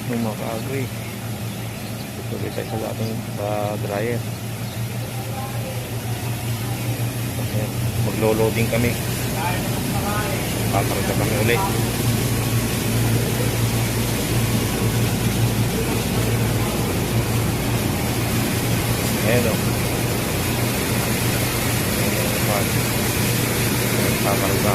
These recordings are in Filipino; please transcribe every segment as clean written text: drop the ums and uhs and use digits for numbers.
ng mga ka-agri. Tuloy tayo sa ating dryer. Maglo-loading kami. Pakarga kami ulit. Ayan o. Pakarga.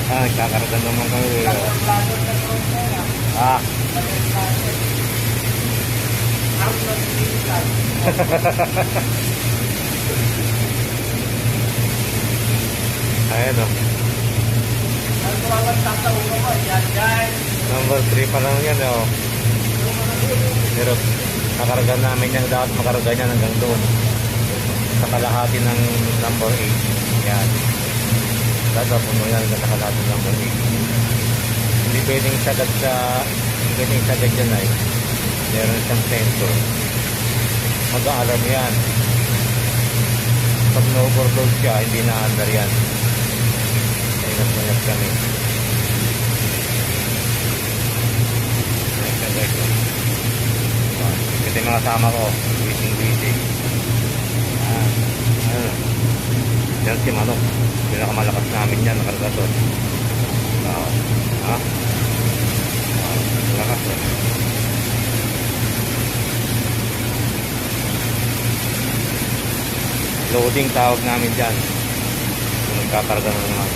Nagkakarga naman kami. Ayan o. Number 3 pa lang yan o. Pero nakarga namin yan. Dapat makarga niya hanggang doon sa kalahati ng number 8. Yan. Dapat puno yan sa kalahati ng number 8. Hindi pwedeng sagad dyan ay meron siyang sensor. Mag-aalarm yan. Pag na-overload siya, hindi na-under yan. Ingat-ingat kami. Ito yung mga sama ko. Wising. Yan si Manok. Pinakamalakas namin yan. Nakargator. Malakas o. Loading tawag namin dyan. Nagkakarga na naman.